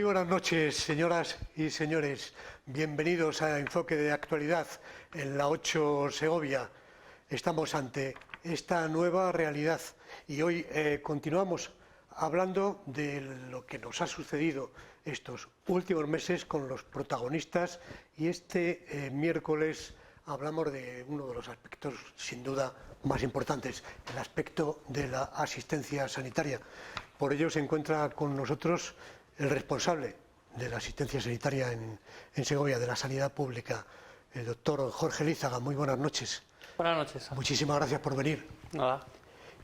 buenas noches, señoras y señores. Bienvenidos a Enfoque de Actualidad en la 8 Segovia. Estamos ante esta nueva realidad y hoy continuamos hablando de lo que nos ha sucedido estos últimos meses con los protagonistas, y este miércoles hablamos de uno de los aspectos sin duda más importantes, el aspecto de la asistencia sanitaria. Por ello se encuentra con nosotros el responsable de la asistencia sanitaria en Segovia, de la sanidad pública, el doctor Jorge Lízaga. Muy buenas noches. Buenas noches. Muchísimas gracias por venir. Nada.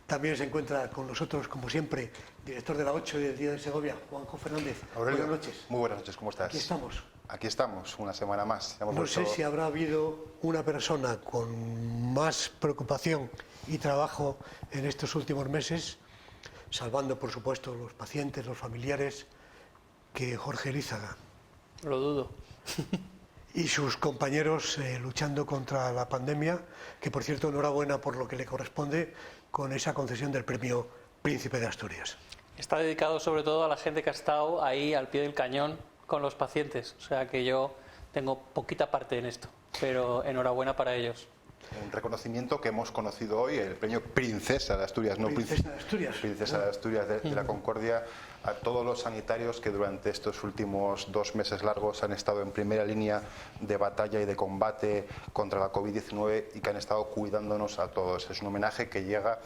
También se encuentra con nosotros, como siempre, director de la 8 del Día de Segovia, Juanjo Fernández. Aurelio, buenas noches. Muy buenas noches, ¿cómo estás? Aquí estamos. Aquí estamos, una semana más. No sé si habrá habido una persona con más preocupación y trabajo en estos últimos meses, salvando por supuesto los pacientes, los familiares, que Jorge Lízaga. Lo dudo. Y sus compañeros luchando contra la pandemia, que por cierto enhorabuena por lo que le corresponde con esa concesión del premio Príncipe de Asturias. Está dedicado sobre todo a la gente que ha estado ahí al pie del cañón con los pacientes, o sea que yo tengo poquita parte en esto, pero enhorabuena para ellos. Un reconocimiento que hemos conocido hoy, el premio Princesa de Asturias, no Princesa de Asturias. Princesa de Asturias de la Concordia, a todos los sanitarios que durante estos últimos 2 meses largos han estado en primera línea de batalla y de combate contra la COVID-19 y que han estado cuidándonos a todos. Es un homenaje que llega,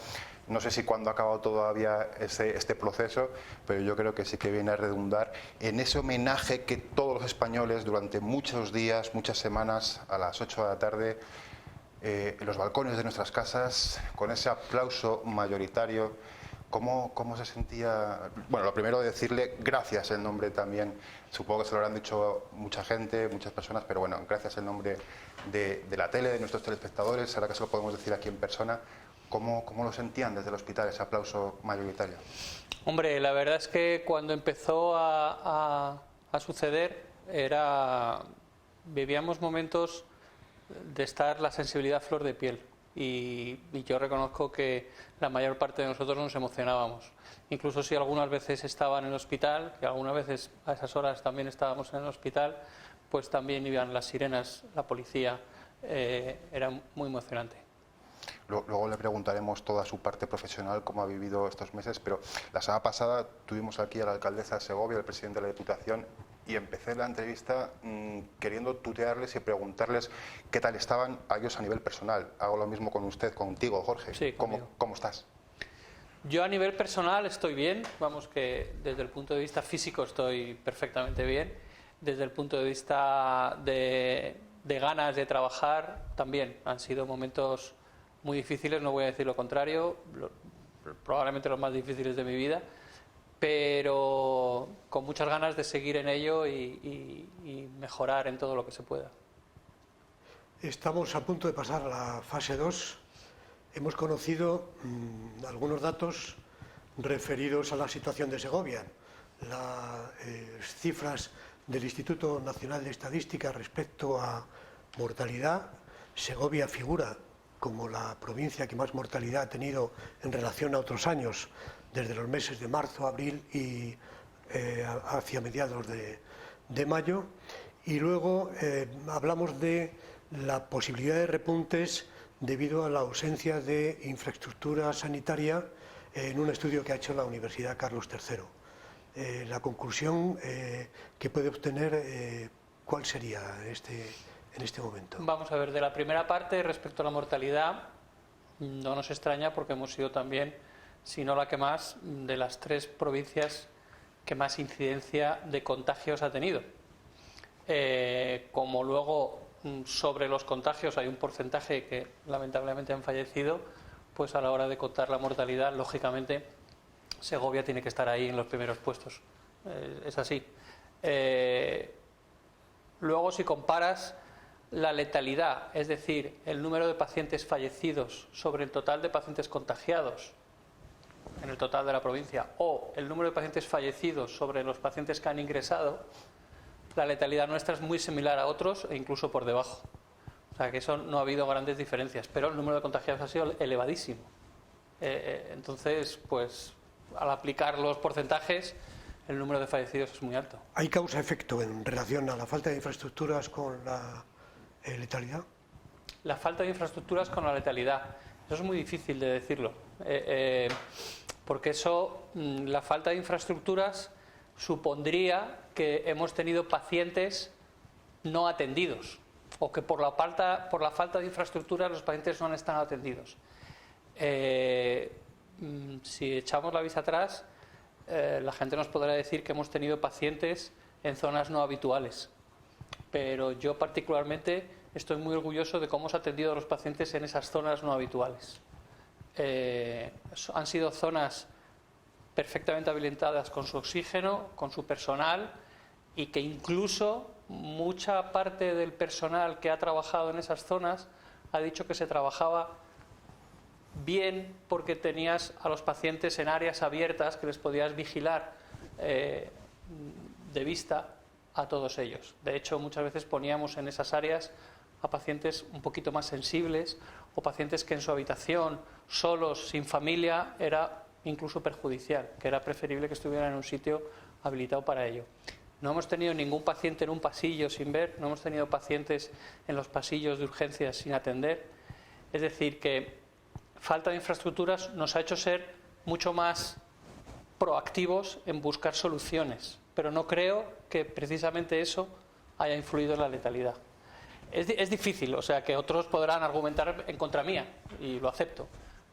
no sé si cuándo ha acabado todavía este proceso, pero yo creo que sí que viene a redundar en ese homenaje que todos los españoles durante muchos días, muchas semanas, a las 8 de la tarde, en los balcones de nuestras casas, con ese aplauso mayoritario. ¿Cómo se sentía? Bueno, lo primero decirle gracias en nombre también, supongo que se lo habrán dicho mucha gente, muchas personas, pero bueno, gracias en nombre de la tele, de nuestros telespectadores, ahora que se lo podemos decir aquí en persona. ¿Cómo lo sentían desde el hospital, ese aplauso mayoritario? Hombre, la verdad es que cuando empezó a suceder, vivíamos momentos de estar la sensibilidad a flor de piel. Y yo reconozco que la mayor parte de nosotros nos emocionábamos. Incluso si algunas veces estaban en el hospital, que algunas veces a esas horas también estábamos en el hospital, pues también iban las sirenas, la policía, era muy emocionante. Luego le preguntaremos toda su parte profesional, cómo ha vivido estos meses, pero la semana pasada tuvimos aquí a la alcaldesa de Segovia, al presidente de la Diputación, y empecé la entrevista queriendo tutearles y preguntarles qué tal estaban a ellos a nivel personal. Hago lo mismo con usted, contigo, Jorge. Sí, ¿Cómo estás? Yo a nivel personal estoy bien, vamos que desde el punto de vista físico estoy perfectamente bien, desde el punto de vista de ganas de trabajar también. Han sido momentos muy difíciles, no voy a decir lo contrario, probablemente los más difíciles de mi vida, pero con muchas ganas de seguir en ello y mejorar en todo lo que se pueda. Estamos a punto de pasar a la fase 2. Hemos conocido algunos datos referidos a la situación de Segovia. Las cifras del Instituto Nacional de Estadística respecto a mortalidad. Segovia figura como la provincia que más mortalidad ha tenido en relación a otros años, desde los meses de marzo, abril y hacia mediados de mayo. Y luego hablamos de la posibilidad de repuntes debido a la ausencia de infraestructura sanitaria en un estudio que ha hecho la Universidad Carlos III. La conclusión que puede obtener, ¿cuál sería en este momento? Vamos a ver, de la primera parte respecto a la mortalidad, no nos extraña porque hemos sido también, si no la que más, de las 3 provincias que más incidencia de contagios ha tenido. Como luego sobre los contagios hay un porcentaje que lamentablemente han fallecido, pues a la hora de contar la mortalidad, lógicamente, Segovia tiene que estar ahí en los primeros puestos. Es así. Luego, si comparas la letalidad, es decir, el número de pacientes fallecidos sobre el total de pacientes contagiados en el total de la provincia, o el número de pacientes fallecidos sobre los pacientes que han ingresado, la letalidad nuestra es muy similar a otros e incluso por debajo. O sea que eso no ha habido grandes diferencias, pero el número de contagiados ha sido elevadísimo. Entonces, pues al aplicar los porcentajes, el número de fallecidos es muy alto. ¿Hay causa-efecto en relación a la falta de infraestructuras con la letalidad? La falta de infraestructuras con la letalidad. Eso es muy difícil de decirlo. Porque la falta de infraestructuras supondría que hemos tenido pacientes no atendidos o que por la falta de infraestructuras los pacientes no han estado atendidos. Si echamos la vista atrás, la gente nos podrá decir que hemos tenido pacientes en zonas no habituales, pero yo particularmente estoy muy orgulloso de cómo se ha atendido a los pacientes en esas zonas no habituales. Han sido zonas perfectamente habilitadas con su oxígeno, con su personal, y que incluso mucha parte del personal que ha trabajado en esas zonas ha dicho que se trabajaba bien porque tenías a los pacientes en áreas abiertas que les podías vigilar de vista a todos ellos. De hecho, muchas veces poníamos en esas áreas a pacientes un poquito más sensibles o pacientes que en su habitación, solos, sin familia, era incluso perjudicial, que era preferible que estuvieran en un sitio habilitado para ello. No hemos tenido ningún paciente en un pasillo sin ver, no hemos tenido pacientes en los pasillos de urgencias sin atender. Es decir, que falta de infraestructuras nos ha hecho ser mucho más proactivos en buscar soluciones, pero no creo que precisamente eso haya influido en la letalidad. Es difícil, o sea, que otros podrán argumentar en contra mía, y lo acepto,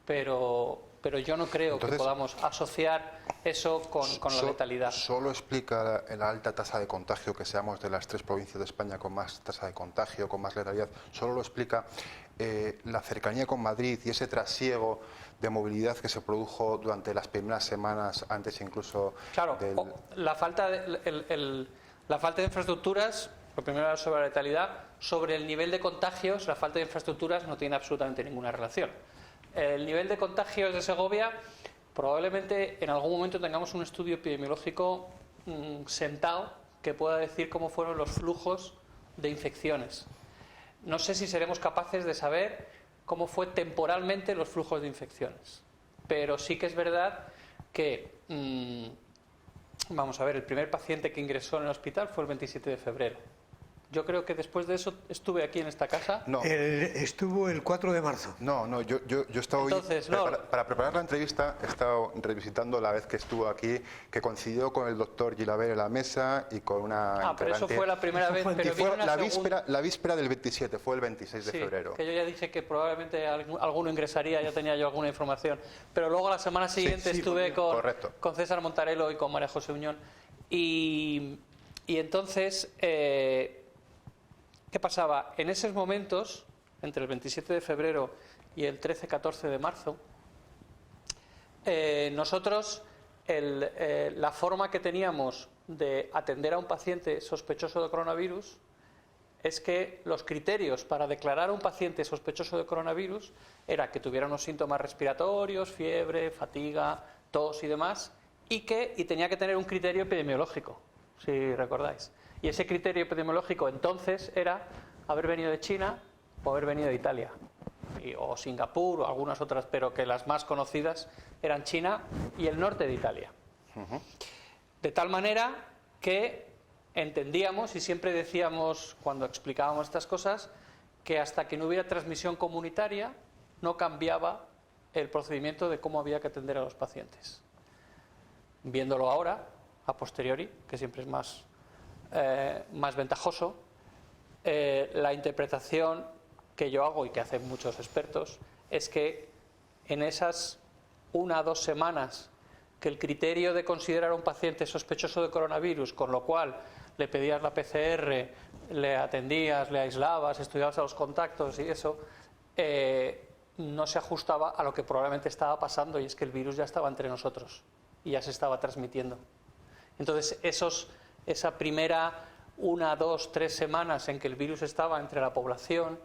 pero yo no creo que podamos asociar eso con la letalidad. ¿Solo explica la alta tasa de contagio que seamos de las 3 provincias de España con más tasa de contagio, con más letalidad? ¿Solo lo explica la cercanía con Madrid y ese trasiego de movilidad que se produjo durante las primeras semanas, antes incluso Claro, la falta de infraestructuras, lo primero sobre la letalidad, sobre el nivel de contagios, la falta de infraestructuras no tiene absolutamente ninguna relación. El nivel de contagios de Segovia, probablemente en algún momento tengamos un estudio epidemiológico sentado que pueda decir cómo fueron los flujos de infecciones. No sé si seremos capaces de saber cómo fue temporalmente los flujos de infecciones, pero sí que es verdad que, vamos a ver, el primer paciente que ingresó en el hospital fue el 27 de febrero. Yo creo que después de eso estuve aquí en esta casa. No. Estuvo el 4 de marzo. No, yo he estado Entonces, para preparar la entrevista he estado revisitando la vez que estuvo aquí, que coincidió con el doctor Gilaber en la mesa y con una pero eso fue la primera vez. Pero fue la víspera del 27, fue el 26 de febrero. Que yo ya dije que probablemente alguno ingresaría, ya tenía yo alguna información. Pero luego la semana siguiente estuve con César Montarello y con María José Uñón. Y entonces... ¿qué pasaba? En esos momentos, entre el 27 de febrero y el 13-14 de marzo, nosotros, la forma que teníamos de atender a un paciente sospechoso de coronavirus es que los criterios para declarar a un paciente sospechoso de coronavirus era que tuviera unos síntomas respiratorios, fiebre, fatiga, tos y demás, y tenía que tener un criterio epidemiológico, si recordáis. Y ese criterio epidemiológico entonces era haber venido de China o haber venido de Italia, o Singapur o algunas otras, pero que las más conocidas eran China y el norte de Italia. De tal manera que entendíamos y siempre decíamos cuando explicábamos estas cosas que hasta que no hubiera transmisión comunitaria no cambiaba el procedimiento de cómo había que atender a los pacientes. Viéndolo ahora, a posteriori, que siempre es más ventajoso, la interpretación que yo hago y que hacen muchos expertos es que en esas 1 o 2 semanas que el criterio de considerar a un paciente sospechoso de coronavirus, con lo cual le pedías la PCR, le atendías, le aislabas, estudiabas a los contactos y eso, no se ajustaba a lo que probablemente estaba pasando, y es que el virus ya estaba entre nosotros y ya se estaba transmitiendo. Entonces esa primera 1, 2, 3 semanas en que el virus estaba entre la población,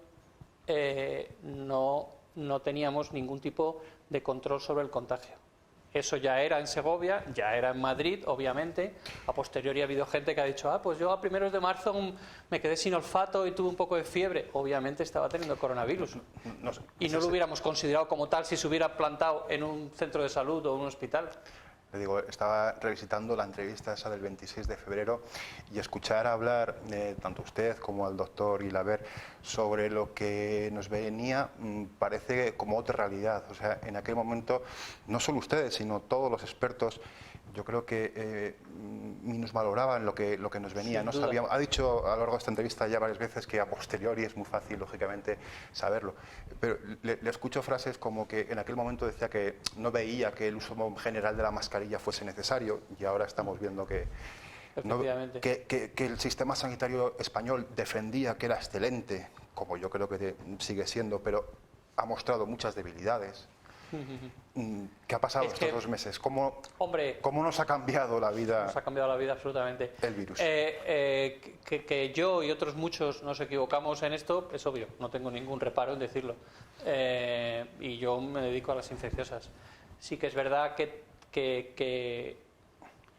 no teníamos ningún tipo de control sobre el contagio. Eso ya era en Segovia, ya era en Madrid, obviamente. A posteriori ha habido gente que ha dicho, pues yo a primeros de marzo me quedé sin olfato y tuve un poco de fiebre. Obviamente estaba teniendo coronavirus. Y no lo hubiéramos considerado como tal si se hubiera plantado en un centro de salud o en un hospital. Le digo, estaba revisitando la entrevista esa del 26 de febrero y escuchar hablar tanto usted como al doctor Guilaber sobre lo que nos venía parece como otra realidad. O sea, en aquel momento, no solo ustedes, sino todos los expertos, yo creo que minusvaloraban lo que nos venía. No sabíamos, ha dicho a lo largo de esta entrevista ya varias veces que a posteriori es muy fácil, lógicamente, saberlo. Pero le escucho frases como que en aquel momento decía que no veía que el uso general de la mascarilla fuese necesario, y ahora estamos viendo que el sistema sanitario español defendía que era excelente, como yo creo que sigue siendo, pero ha mostrado muchas debilidades. ¿Qué ha pasado estos 2 meses? ¿Cómo nos ha cambiado la vida? Nos ha cambiado la vida absolutamente. El virus. Que yo y otros muchos nos equivocamos en esto es obvio, no tengo ningún reparo en decirlo. Y yo me dedico a las infecciosas. Sí que es verdad que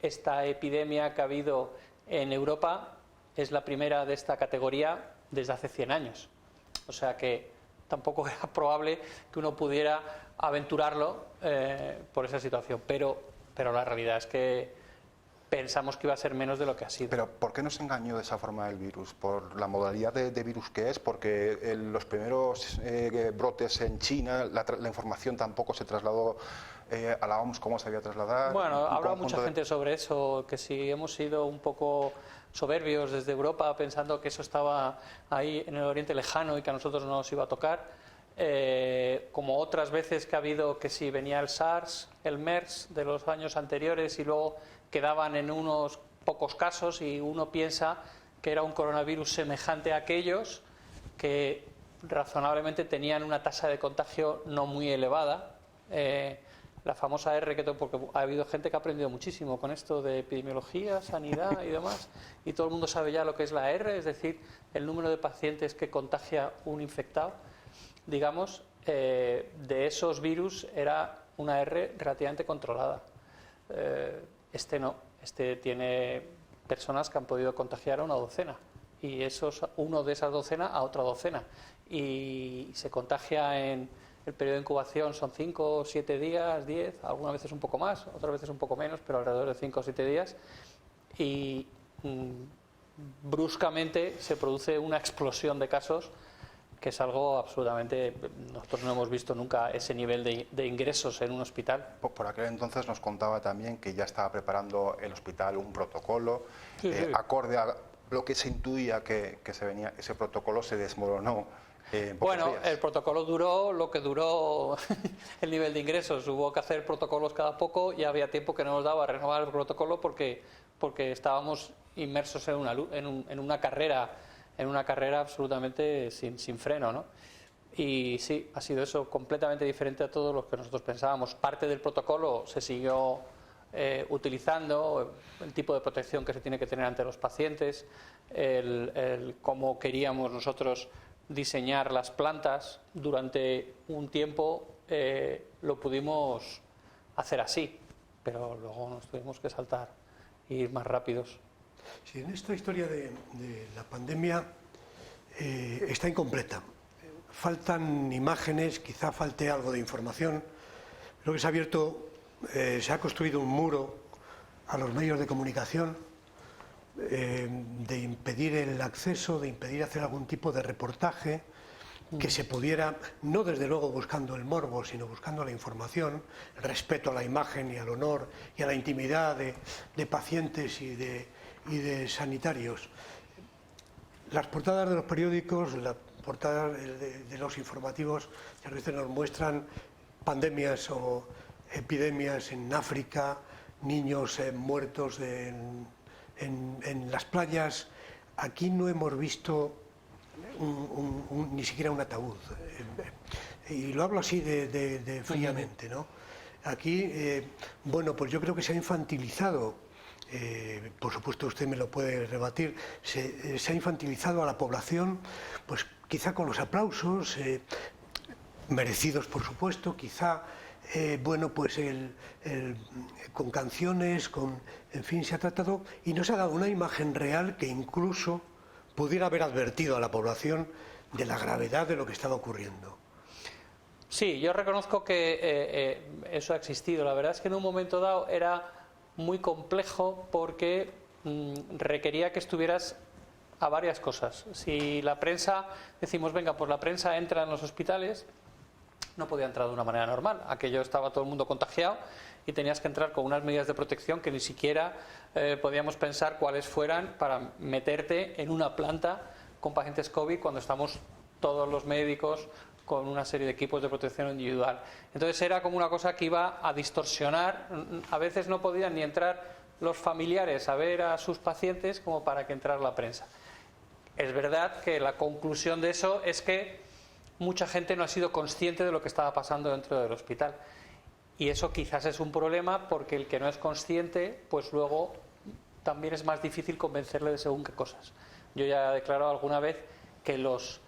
esta epidemia que ha habido en Europa es la primera de esta categoría desde hace 100 años. O sea que tampoco era probable que uno pudiera aventurarlo por esa situación, pero la realidad es que pensamos que iba a ser menos de lo que ha sido. Pero ¿por qué nos engañó de esa forma el virus? ¿Por la modalidad de virus que es? ¿Porque los primeros brotes en China, la información tampoco se trasladó a la OMS como se había trasladado? Bueno, ha hablado mucha gente sobre eso, que si hemos sido un poco soberbios desde Europa pensando que eso estaba ahí en el Oriente Lejano y que a nosotros no nos iba a tocar, como otras veces que ha habido que si venía el SARS, el MERS de los años anteriores y luego quedaban en unos pocos casos y uno piensa que era un coronavirus semejante a aquellos que razonablemente tenían una tasa de contagio no muy elevada. La famosa R, porque ha habido gente que ha aprendido muchísimo con esto de epidemiología, sanidad y demás, y todo el mundo sabe ya lo que es la R, es decir, el número de pacientes que contagia un infectado. Digamos, de esos virus era una R relativamente controlada. Este no, este tiene personas que han podido contagiar a una docena, y uno de esas docenas a otra docena, y se contagia en el periodo de incubación son 5 o 7 días, 10, algunas veces un poco más, otras veces un poco menos, pero alrededor de 5 o 7 días. Y bruscamente se produce una explosión de casos, que es algo absolutamente... Nosotros no hemos visto nunca ese nivel de ingresos en un hospital. Por aquel entonces nos contaba también que ya estaba preparando el hospital un protocolo, sí. Acorde a lo que se intuía que se venía. Ese protocolo se desmoronó. Bueno, el protocolo duró lo que duró el nivel de ingresos. Hubo que hacer protocolos cada poco y había tiempo que no nos daba a renovar el protocolo porque estábamos inmersos en una carrera absolutamente sin freno, ¿no? Y sí, ha sido eso completamente diferente a todo lo que nosotros pensábamos. Parte del protocolo se siguió utilizando, el tipo de protección que se tiene que tener ante los pacientes, el cómo queríamos nosotros diseñar las plantas. Durante un tiempo lo pudimos hacer así, pero luego nos tuvimos que saltar e ir más rápidos. Sí, en esta historia de la pandemia está incompleta. Faltan imágenes, quizá falte algo de información. Lo que se ha abierto, se ha construido un muro a los medios de comunicación, de impedir el acceso, de impedir hacer algún tipo de reportaje que se pudiera, no desde luego buscando el morbo, sino buscando la información, el respeto a la imagen y al honor y a la intimidad de pacientes y de sanitarios. Las portadas de los periódicos, las portadas de los informativos, a veces nos muestran pandemias o epidemias en África, niños muertos en las playas. Aquí no hemos visto ni siquiera un ataúd, y lo hablo así de fríamente, ¿no? Aquí, bueno, pues yo creo que se ha infantilizado, por supuesto usted me lo puede rebatir, se ha infantilizado a la población, pues quizá con los aplausos, merecidos por supuesto, quizá, bueno, pues con canciones, en fin, se ha tratado y no se ha dado una imagen real que incluso pudiera haber advertido a la población de la gravedad de lo que estaba ocurriendo. Sí, yo reconozco que eso ha existido. La verdad es que en un momento dado era muy complejo porque requería que estuvieras a varias cosas. Si la prensa, decimos, venga, pues la prensa entra en los hospitales, no podía entrar de una manera normal. Aquello estaba todo el mundo contagiado y tenías que entrar con unas medidas de protección que ni siquiera podíamos pensar cuáles fueran para meterte en una planta con pacientes COVID cuando estamos todos los médicos con una serie de equipos de protección individual. Entonces era como una cosa que iba a distorsionar. A veces no podían ni entrar los familiares a ver a sus pacientes como para que entrara la prensa. Es verdad que la conclusión de eso es que mucha gente no ha sido consciente de lo que estaba pasando dentro del hospital. Y eso quizás es un problema porque el que no es consciente, pues luego también es más difícil convencerle de según qué cosas. Yo ya he declarado alguna vez que los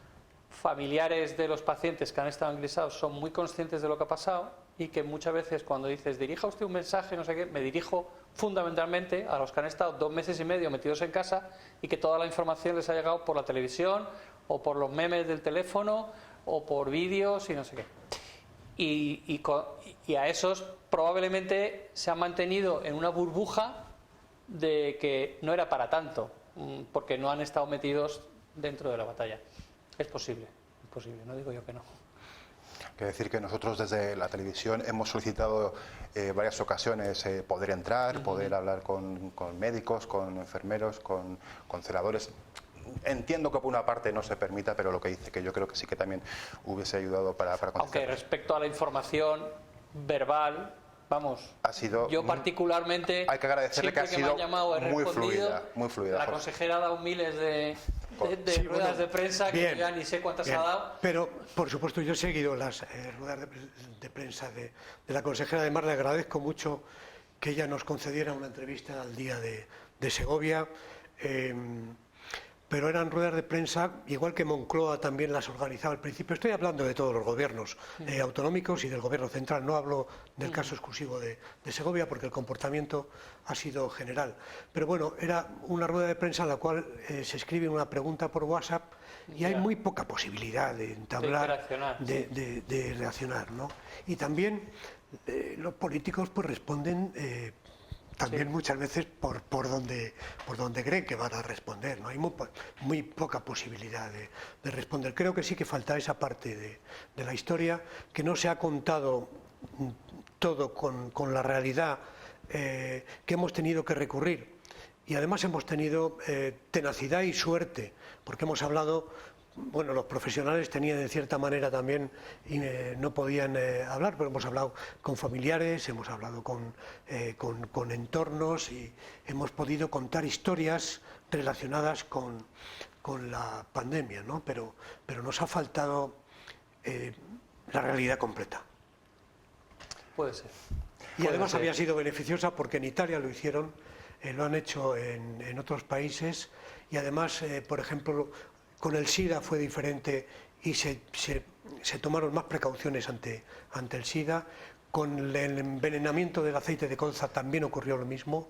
familiares de los pacientes que han estado ingresados son muy conscientes de lo que ha pasado y que muchas veces cuando dices dirija usted un mensaje, no sé qué, me dirijo fundamentalmente a los que han estado 2 meses y medio metidos en casa y que toda la información les ha llegado por la televisión o por los memes del teléfono o por vídeos y no sé qué. Y a esos probablemente se han mantenido en una burbuja de que no era para tanto, porque no han estado metidos dentro de la batalla. Es posible, no digo yo que no. Quiero decir que nosotros desde la televisión hemos solicitado varias ocasiones poder entrar, poder hablar con médicos, con enfermeros, con celadores. Entiendo que por una parte no se permita, pero lo que dice que yo creo que sí que también hubiese ayudado para aunque respecto a la información verbal, vamos, ha sido yo particularmente hay que agradecerle que ha sido muy fluida. La consejera ha dado miles de ruedas de prensa que ya ni sé cuántas ha dado. Pero, por supuesto, yo he seguido las ruedas de prensa de la consejera. Además, le agradezco mucho que ella nos concediera una entrevista al día de Segovia. Pero eran ruedas de prensa, igual que Moncloa también las organizaba al principio. Estoy hablando de todos los gobiernos autonómicos y del gobierno central. No hablo del caso exclusivo de Segovia porque el comportamiento ha sido general. Pero bueno, era una rueda de prensa en la cual se escribe una pregunta por WhatsApp y hay muy poca posibilidad de entablar, de reaccionar, ¿no? Y también los políticos pues responden también muchas veces por donde creen que van a responder, ¿no? Hay muy poca posibilidad de responder. Creo que sí que falta esa parte de la historia, que no se ha contado todo con la realidad, que hemos tenido que recurrir. Y además hemos tenido tenacidad y suerte, porque hemos hablado. Bueno, los profesionales tenían de cierta manera también, no podían hablar, pero hemos hablado con familiares, hemos hablado con entornos y hemos podido contar historias relacionadas con la pandemia, ¿no? Pero nos ha faltado la realidad completa. Puede ser. Y además había sido beneficiosa porque en Italia lo hicieron, lo han hecho en otros países y además, por ejemplo, con el SIDA fue diferente y se tomaron más precauciones ante el SIDA. Con el envenenamiento del aceite de colza también ocurrió lo mismo.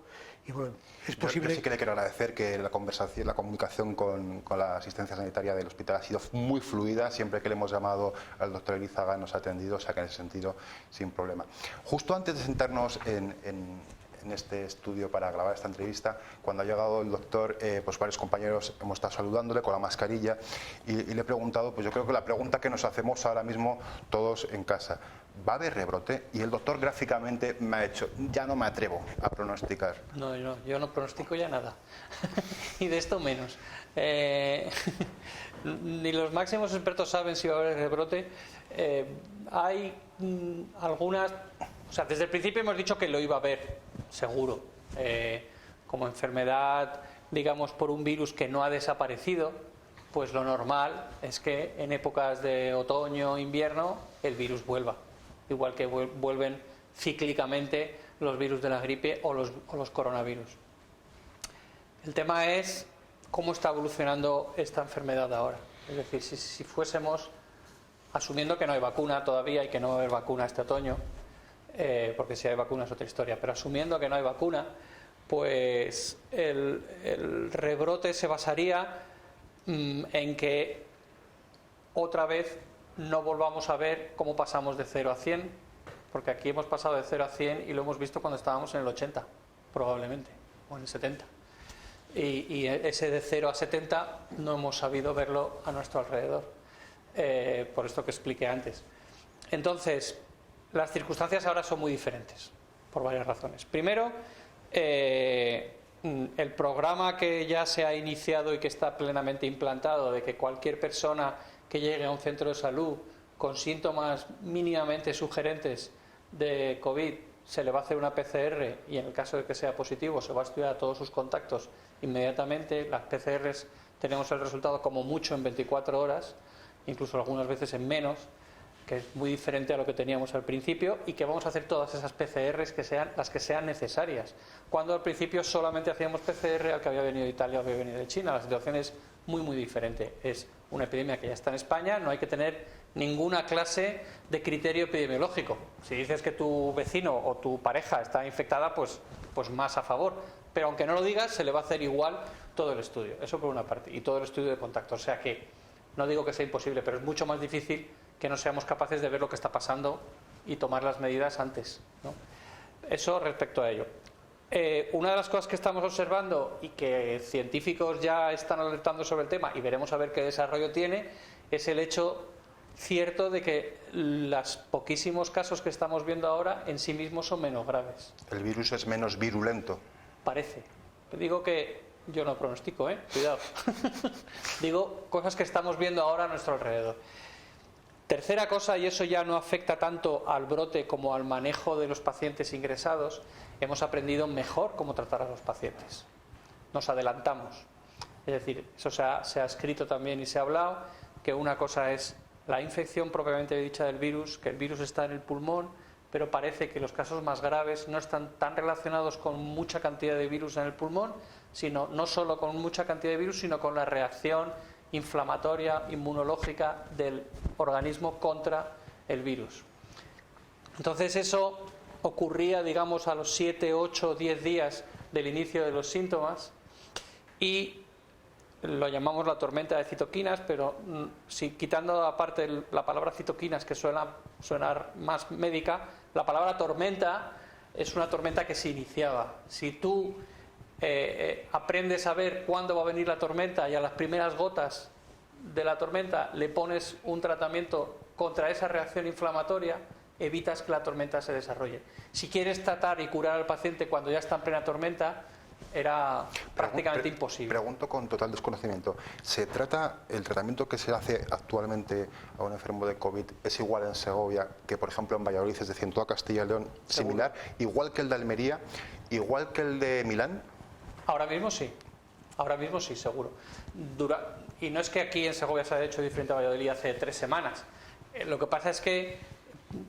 Y bueno, es posible. Yo sí que le quiero agradecer que la comunicación con la asistencia sanitaria del hospital ha sido muy fluida. Siempre que le hemos llamado al doctor Elizaga nos ha atendido, o sea que en ese sentido sin problema. Justo antes de sentarnos en este estudio para grabar esta entrevista, cuando ha llegado el doctor, pues varios compañeros hemos estado saludándole con la mascarilla y le he preguntado, pues yo creo que la pregunta que nos hacemos ahora mismo todos en casa, ¿va a haber rebrote? Y el doctor gráficamente me ha hecho, ya no me atrevo a pronosticar. No, yo no pronostico ya nada y de esto menos. Ni los máximos expertos saben si va a haber rebrote. Hay algunas, o sea, desde el principio hemos dicho que lo iba a haber, seguro, como enfermedad, digamos, por un virus que no ha desaparecido, pues lo normal es que en épocas de otoño, invierno, el virus vuelva, igual que vuelven cíclicamente los virus de la gripe o los coronavirus. El tema es cómo está evolucionando esta enfermedad ahora. Es decir, si fuésemos, asumiendo que no hay vacuna todavía y que no va a haber vacuna este otoño, porque si hay vacuna es otra historia, pero asumiendo que no hay vacuna, pues el rebrote se basaría en que otra vez no volvamos a ver cómo pasamos de 0 a 100, porque aquí hemos pasado de 0 a 100 y lo hemos visto cuando estábamos en el 80, probablemente, o en el 70. Y ese de 0 a 70 no hemos sabido verlo a nuestro alrededor, por esto que expliqué antes. Entonces, las circunstancias ahora son muy diferentes, por varias razones. Primero, el programa que ya se ha iniciado y que está plenamente implantado de que cualquier persona que llegue a un centro de salud con síntomas mínimamente sugerentes de COVID se le va a hacer una PCR y en el caso de que sea positivo se va a estudiar a todos sus contactos inmediatamente. Las PCRs tenemos el resultado como mucho en 24 horas, incluso algunas veces en menos, que es muy diferente a lo que teníamos al principio, y que vamos a hacer todas esas PCRs que sean las que sean necesarias, cuando al principio solamente hacíamos PCR al que había venido de Italia o había venido de China. La situación es muy muy diferente, es una epidemia que ya está en España, no hay que tener ninguna clase de criterio epidemiológico. Si dices que tu vecino o tu pareja está infectada, pues más a favor, pero aunque no lo digas, se le va a hacer igual todo el estudio, eso por una parte, y todo el estudio de contacto. O sea que no digo que sea imposible, pero es mucho más difícil que no seamos capaces de ver lo que está pasando y tomar las medidas antes, ¿no? Eso respecto a ello. Una de las cosas que estamos observando y que científicos ya están alertando sobre el tema, y veremos a ver qué desarrollo tiene, es el hecho cierto de que los poquísimos casos que estamos viendo ahora en sí mismos son menos graves. El virus es menos virulento. Parece. Digo que yo no pronostico, cuidado. Digo cosas que estamos viendo ahora a nuestro alrededor. Tercera cosa, y eso ya no afecta tanto al brote como al manejo de los pacientes ingresados, hemos aprendido mejor cómo tratar a los pacientes. Nos adelantamos. Es decir, eso se ha escrito también y se ha hablado, que una cosa es la infección propiamente dicha del virus, que el virus está en el pulmón, pero parece que los casos más graves no están tan relacionados con mucha cantidad de virus en el pulmón, sino no solo con mucha cantidad de virus, sino con la reacción inflamatoria, inmunológica del organismo contra el virus. Entonces eso ocurría, digamos, a los 7, 8, 10 días del inicio de los síntomas, y lo llamamos la tormenta de citoquinas, pero si quitando aparte la palabra citoquinas, que suena sonar más médica, la palabra tormenta es una tormenta que se iniciaba. Si tú aprendes a ver cuándo va a venir la tormenta y a las primeras gotas de la tormenta le pones un tratamiento contra esa reacción inflamatoria, evitas que la tormenta se desarrolle. Si quieres tratar y curar al paciente cuando ya está en plena tormenta, era prácticamente imposible. Pregunto con total desconocimiento. ¿Se trata, el tratamiento que se hace actualmente a un enfermo de COVID es igual en Segovia que, por ejemplo, en Valladolid, es decir, en toda Castilla y León, similar, igual que el de Almería, igual que el de Milán? Ahora mismo sí, seguro. Y no es que aquí en Segovia se haya hecho diferente a Valladolid hace 3 semanas. Lo que pasa es que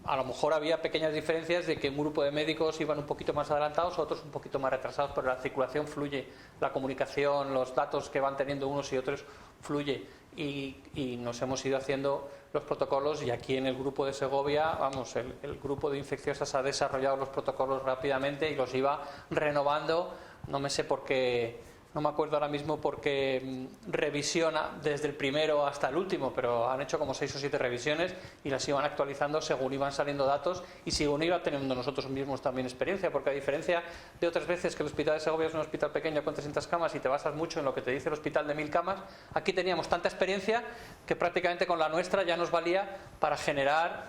a lo mejor había pequeñas diferencias de que un grupo de médicos iban un poquito más adelantados, otros un poquito más retrasados, pero la circulación fluye, la comunicación, los datos que van teniendo unos y otros fluye, y nos hemos ido haciendo los protocolos, y aquí en el grupo de Segovia, vamos, el grupo de infecciosas ha desarrollado los protocolos rápidamente y los iba renovando. No me sé por qué, no me acuerdo ahora mismo porque revisiona desde el primero hasta el último, pero han hecho como 6 o 7 revisiones y las iban actualizando según iban saliendo datos y según iba teniendo nosotros mismos también experiencia, porque a diferencia de otras veces que el hospital de Segovia es un hospital pequeño con 300 camas y te basas mucho en lo que te dice el hospital de 1000 camas, aquí teníamos tanta experiencia que prácticamente con la nuestra ya nos valía para generar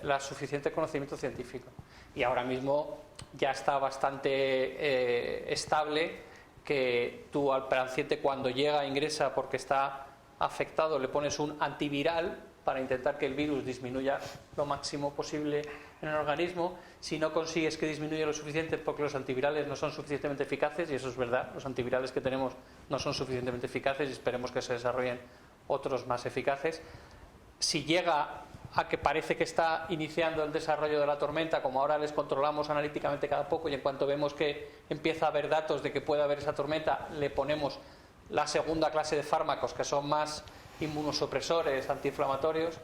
la suficiente conocimiento científico. Y ahora mismo ya está bastante estable, que tú al paciente cuando llega, ingresa porque está afectado, le pones un antiviral para intentar que el virus disminuya lo máximo posible en el organismo. Si no consigues que disminuya lo suficiente porque los antivirales no son suficientemente eficaces, y eso es verdad, los antivirales que tenemos no son suficientemente eficaces y esperemos que se desarrollen otros más eficaces. Si llega a que parece que está iniciando el desarrollo de la tormenta, como ahora les controlamos analíticamente cada poco, y en cuanto vemos que empieza a haber datos de que puede haber esa tormenta, le ponemos la segunda clase de fármacos que son más inmunosupresores, antiinflamatorios,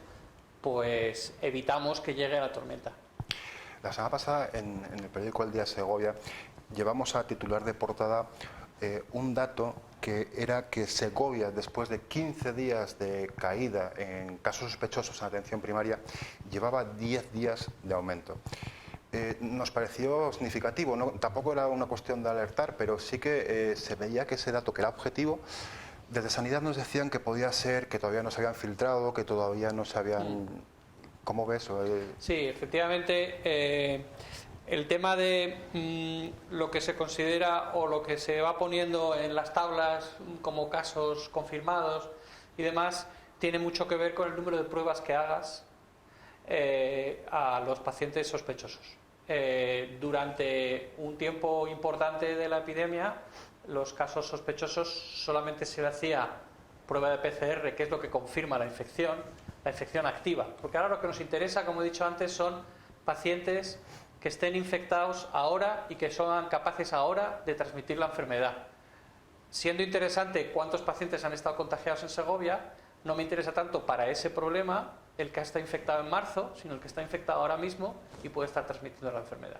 pues evitamos que llegue la tormenta. La semana pasada en el periódico El Día Segovia llevamos a titular de portada un dato que era que Segovia, después de 15 días de caída en casos sospechosos en atención primaria, llevaba 10 días de aumento. Nos pareció significativo, ¿no? Tampoco era una cuestión de alertar, pero sí que se veía que ese dato, que era objetivo. Desde Sanidad nos decían que podía ser que todavía no se habían filtrado, que todavía no se habían... ¿Cómo ves eso? Sí, efectivamente, el tema de lo que se considera o lo que se va poniendo en las tablas como casos confirmados y demás, tiene mucho que ver con el número de pruebas que hagas a los pacientes sospechosos. Durante un tiempo importante de la epidemia, los casos sospechosos solamente se hacía prueba de PCR, que es lo que confirma la infección activa. Porque ahora lo que nos interesa, como he dicho antes, son pacientes que estén infectados ahora y que sean capaces ahora de transmitir la enfermedad. Siendo interesante cuántos pacientes han estado contagiados en Segovia, no me interesa tanto para ese problema el que está infectado en marzo, sino el que está infectado ahora mismo y puede estar transmitiendo la enfermedad.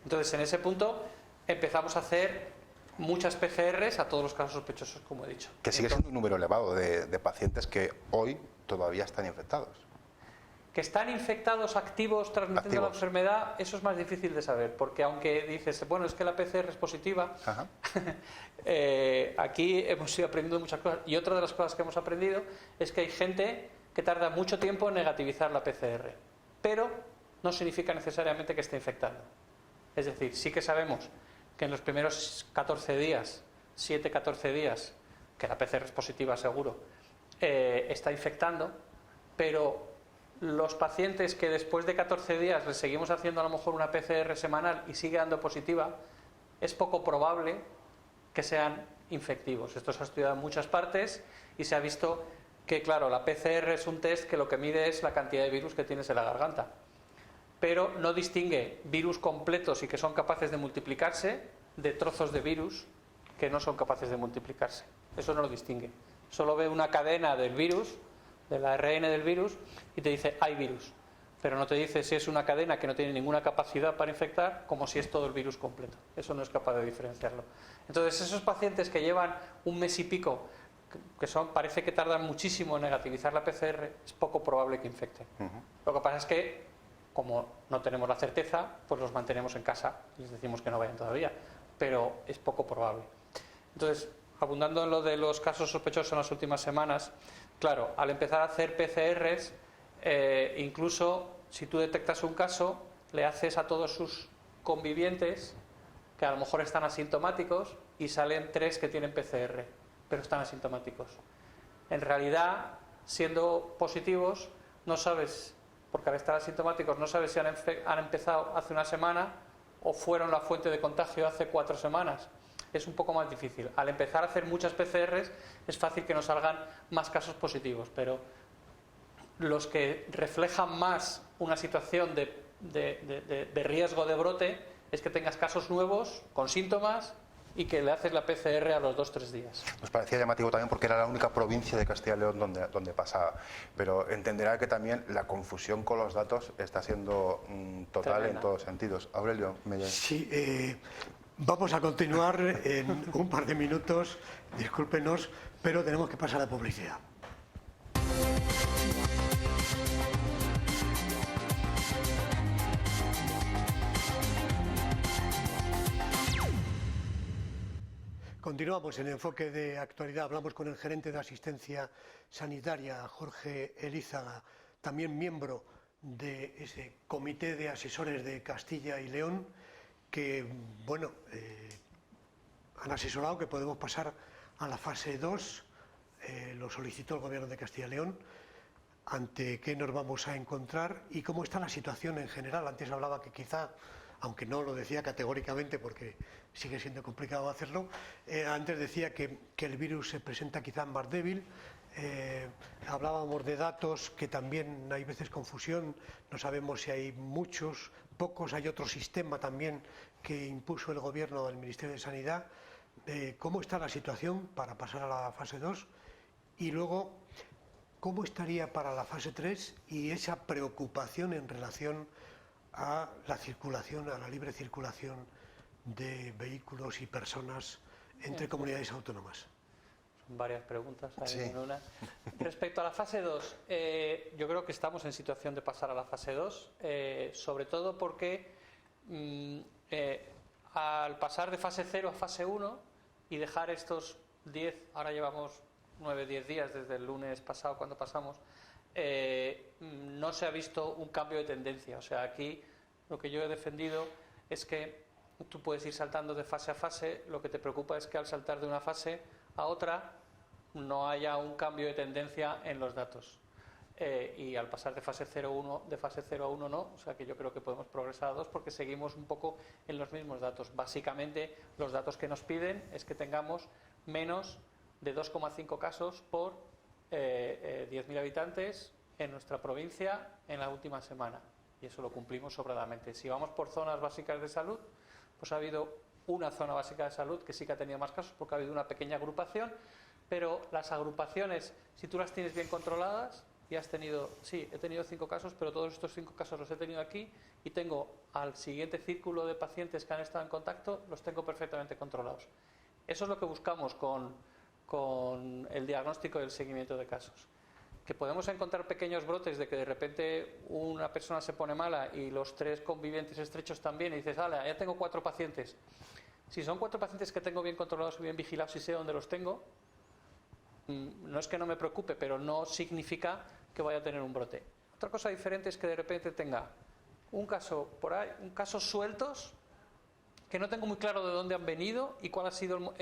Entonces, en ese punto empezamos a hacer muchas PCRs a todos los casos sospechosos, como he dicho. Que sigue siendo un número elevado de pacientes que hoy todavía están infectados. Que están infectados activos transmitiendo la enfermedad, eso es más difícil de saber, porque aunque dices, bueno, es que la PCR es positiva, aquí hemos ido aprendiendo muchas cosas. Y otra de las cosas que hemos aprendido es que hay gente que tarda mucho tiempo en negativizar la PCR, pero no significa necesariamente que esté infectando. Es decir, sí que sabemos que en los primeros 14 días, 7-14 días, que la PCR es positiva seguro, está infectando, pero los pacientes que después de 14 días les seguimos haciendo a lo mejor una PCR semanal y sigue dando positiva, es poco probable que sean infectivos. Esto se ha estudiado en muchas partes y se ha visto que, claro, la PCR es un test que lo que mide es la cantidad de virus que tienes en la garganta, pero no distingue virus completos y que son capaces de multiplicarse de trozos de virus que no son capaces de multiplicarse. Eso no lo distingue. Solo ve una cadena del virus, del ARN del virus, y te dice hay virus, pero no te dice si es una cadena que no tiene ninguna capacidad para infectar, como si es todo el virus completo. Eso no es capaz de diferenciarlo. Entonces, esos pacientes que llevan un mes y pico, que parece que tardan muchísimo en negativizar la PCR, es poco probable que infecten. Lo que pasa es que, como no tenemos la certeza, pues los mantenemos en casa y les decimos que no vayan todavía, pero es poco probable. Entonces, abundando en lo de los casos sospechosos en las últimas semanas, claro, al empezar a hacer PCRs, incluso si tú detectas un caso, le haces a todos sus convivientes que a lo mejor están asintomáticos y salen 3 que tienen PCR, pero están asintomáticos. En realidad, siendo positivos, no sabes, porque al estar asintomáticos no sabes si han empezado hace una semana o fueron la fuente de contagio hace 4 semanas. Es un poco más difícil. Al empezar a hacer muchas PCRs es fácil que nos salgan más casos positivos, pero los que reflejan más una situación de riesgo de brote es que tengas casos nuevos con síntomas y que le haces la PCR a los 2-3 días. Nos parecía llamativo también porque era la única provincia de Castilla y León donde pasaba, pero entenderá que también la confusión con los datos está siendo total. Tremenda. En todos sentidos. Aurelio, Sí, vamos a continuar en un par de minutos, discúlpenos, pero tenemos que pasar a publicidad. Continuamos en Enfoque de Actualidad. Hablamos con el gerente de Asistencia Sanitaria, Jorge Elízaga, también miembro de ese comité de asesores de Castilla y León, que, bueno, han asesorado que podemos pasar a la fase 2, lo solicitó el Gobierno de Castilla y León. ¿Ante qué nos vamos a encontrar y cómo está la situación en general? Antes hablaba que quizá, aunque no lo decía categóricamente porque sigue siendo complicado hacerlo, antes decía que el virus se presenta quizá más débil. Hablábamos de datos, que también hay veces confusión, no sabemos si hay muchos, pocos, hay otro sistema también que impuso el Gobierno del Ministerio de Sanidad. ¿Cómo está la situación para pasar a la fase 2? Y luego, ¿cómo estaría para la fase 3 y esa preocupación en relación a la circulación, a la libre circulación de vehículos y personas entre comunidades autónomas? varias preguntas ahí Sí. en una. Respecto a la fase 2, yo creo que estamos en situación de pasar a la fase 2, sobre todo porque al pasar de fase 0 a fase 1 y dejar estos 10, ahora llevamos 9-10 días desde el lunes pasado cuando pasamos, no se ha visto un cambio de tendencia. O sea, aquí lo que yo he defendido es que tú puedes ir saltando de fase a fase, lo que te preocupa es que al saltar de una fase a otra no haya un cambio de tendencia en los datos. Y al pasar de fase 0 a 1 no, o sea que yo creo que podemos progresar a 2 porque seguimos un poco en los mismos datos. Básicamente los datos que nos piden es que tengamos menos de 2,5 casos por 10.000 habitantes en nuestra provincia en la última semana, y eso lo cumplimos sobradamente. Si vamos por zonas básicas de salud, pues ha habido una zona básica de salud que sí que ha tenido más casos porque ha habido una pequeña agrupación, pero las agrupaciones, si tú las tienes bien controladas, y has tenido, sí, he tenido 5 casos, pero todos estos 5 casos los he tenido aquí y tengo al siguiente círculo de pacientes que han estado en contacto, los tengo perfectamente controlados. Eso es lo que buscamos con el diagnóstico y el seguimiento de casos. Que podemos encontrar pequeños brotes de que de repente una persona se pone mala y los 3 convivientes estrechos también, y dices, ¡hala, ya tengo 4 pacientes! Si son 4 pacientes que tengo bien controlados y bien vigilados y sé dónde los tengo, no es que no me preocupe, pero no significa que vaya a tener un brote. Otra cosa diferente es que de repente tenga un caso por ahí, un caso sueltos, que no tengo muy claro de dónde han venido y cuál ha sido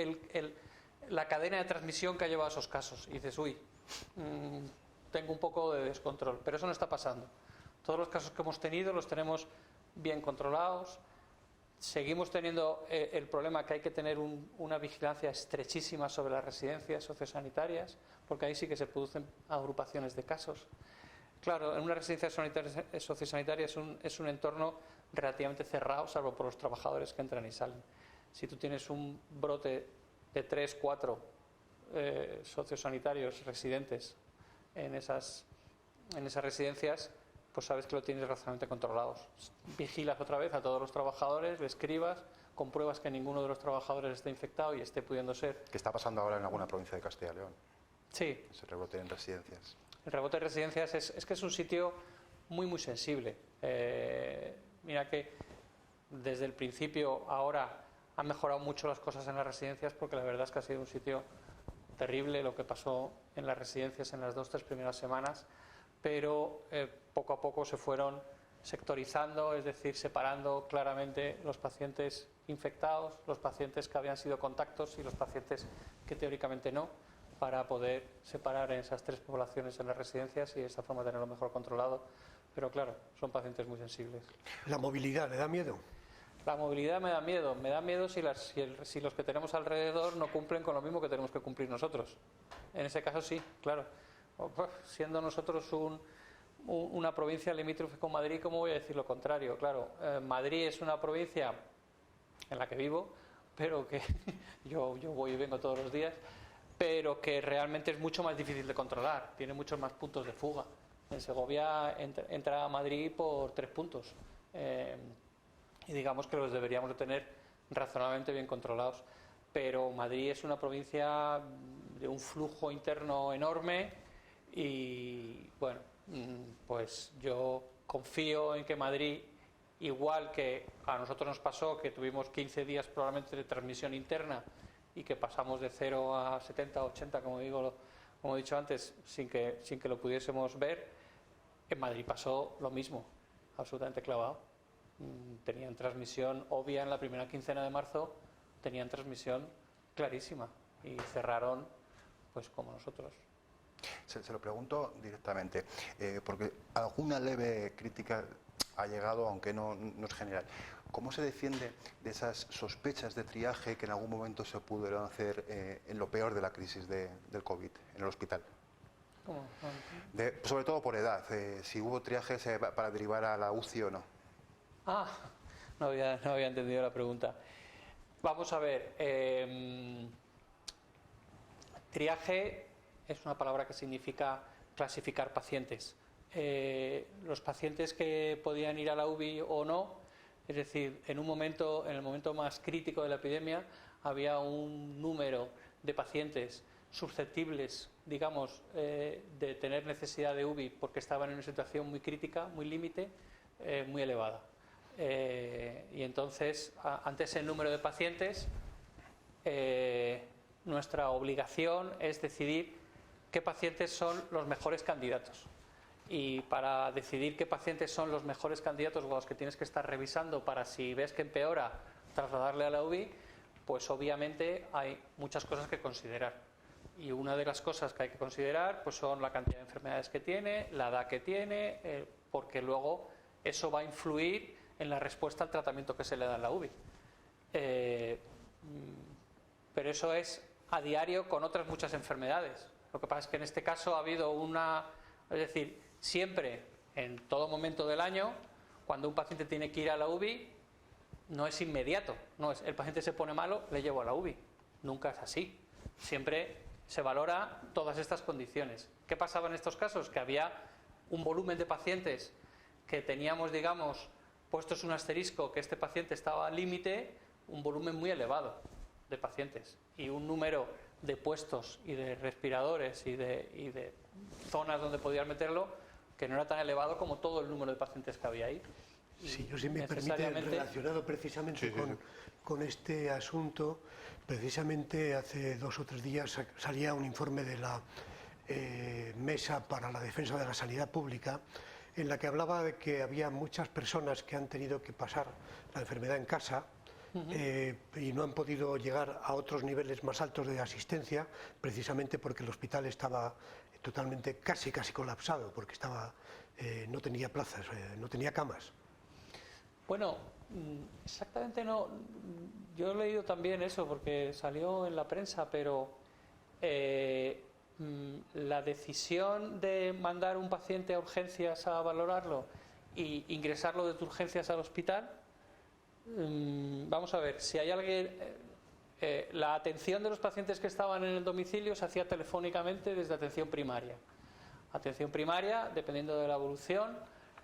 la cadena de transmisión que ha llevado a esos casos. Y dices, uy, tengo un poco de descontrol, pero eso no está pasando. Todos los casos que hemos tenido los tenemos bien controlados. Seguimos teniendo el problema que hay que tener una vigilancia estrechísima sobre las residencias sociosanitarias, porque ahí sí que se producen agrupaciones de casos. Claro, en una residencia sociosanitaria es un entorno relativamente cerrado, salvo por los trabajadores que entran y salen. Si tú tienes un brote de 3, 4 sociosanitarios residentes en esas residencias, pues sabes que lo tienes razonablemente controlados. Vigilas otra vez a todos los trabajadores, le escribas, compruebas que ninguno de los trabajadores esté infectado y esté pudiendo ser. ¿Qué está pasando ahora en alguna provincia de Castilla y León? Sí. Ese rebote en residencias. El rebote de residencias es que es un sitio muy, muy sensible. Mira que desde el principio ahora han mejorado mucho las cosas en las residencias, porque la verdad es que ha sido un sitio terrible lo que pasó en las residencias en las 2-3 primeras semanas, pero poco a poco se fueron sectorizando, es decir, separando claramente los pacientes infectados, los pacientes que habían sido contactos y los pacientes que teóricamente no, para poder separar en esas 3 poblaciones en las residencias y de esta forma tenerlo mejor controlado. Pero claro, son pacientes muy sensibles. ¿La movilidad le da miedo? La movilidad me da miedo si los que tenemos alrededor no cumplen con lo mismo que tenemos que cumplir nosotros. En ese caso sí, claro. Siendo nosotros una provincia limítrofe con Madrid, ¿cómo voy a decir lo contrario? Claro, Madrid es una provincia en la que vivo, pero que yo voy y vengo todos los días, pero que realmente es mucho más difícil de controlar, tiene muchos más puntos de fuga. En Segovia entra a Madrid por 3 puntos. Y digamos que los deberíamos de tener razonablemente bien controlados. Pero Madrid es una provincia de un flujo interno enorme y, bueno, pues yo confío en que Madrid, igual que a nosotros nos pasó, que tuvimos 15 días probablemente de transmisión interna y que pasamos de 0 a 70, 80, como he dicho antes, sin que lo pudiésemos ver, en Madrid pasó lo mismo, absolutamente clavado. Tenían transmisión obvia en la primera quincena de marzo, tenían transmisión clarísima y cerraron pues como nosotros. Se lo pregunto directamente, porque alguna leve crítica ha llegado, aunque no es general. ¿Cómo se defiende de esas sospechas de triaje que en algún momento se pudieron hacer en lo peor de la crisis del COVID en el hospital? ¿Cómo? Sobre todo por edad, si hubo triajes para derivar a la UCI o no. No había entendido la pregunta. Vamos a ver. Triaje es una palabra que significa clasificar pacientes. Los pacientes que podían ir a la UBI o no, es decir, en el momento más crítico de la epidemia, había un número de pacientes susceptibles, digamos, de tener necesidad de UBI porque estaban en una situación muy crítica, muy límite, muy elevada. Y entonces, ante ese número de pacientes, nuestra obligación es decidir qué pacientes son los mejores candidatos. Y para decidir qué pacientes son los mejores candidatos o los que tienes que estar revisando para, si ves que empeora, trasladarle a la UBI, pues obviamente hay muchas cosas que considerar. Y una de las cosas que hay que considerar pues son la cantidad de enfermedades que tiene, la edad que tiene, porque luego eso va a influir en la respuesta al tratamiento que se le da en la UBI. Pero eso es a diario con otras muchas enfermedades. Lo que pasa es que en este caso ha habido es decir, siempre, en todo momento del año, cuando un paciente tiene que ir a la UBI, no es inmediato, no es el paciente se pone malo, le llevo a la UBI. Nunca es así. Siempre se valora todas estas condiciones. ¿Qué pasaba en estos casos? Que había un volumen de pacientes que teníamos, digamos, puestos un asterisco que este paciente estaba al límite, un volumen muy elevado de pacientes y un número de puestos y de respiradores y de zonas donde podías meterlo que no era tan elevado como todo el número de pacientes que había ahí. Sí, yo, si me permite, relacionado precisamente con este asunto, precisamente hace 2 o 3 días salía un informe de la Mesa para la Defensa de la Sanidad Pública, en la que hablaba de que había muchas personas que han tenido que pasar la enfermedad en casa y no han podido llegar a otros niveles más altos de asistencia, precisamente porque el hospital estaba totalmente, casi colapsado, porque no tenía plazas, no tenía camas. Bueno, exactamente no. Yo he leído también eso porque salió en la prensa, pero la decisión de mandar un paciente a urgencias a valorarlo y ingresarlo de urgencias al hospital, vamos a ver, si hay alguien, la atención de los pacientes que estaban en el domicilio se hacía telefónicamente desde atención primaria. Atención primaria, dependiendo de la evolución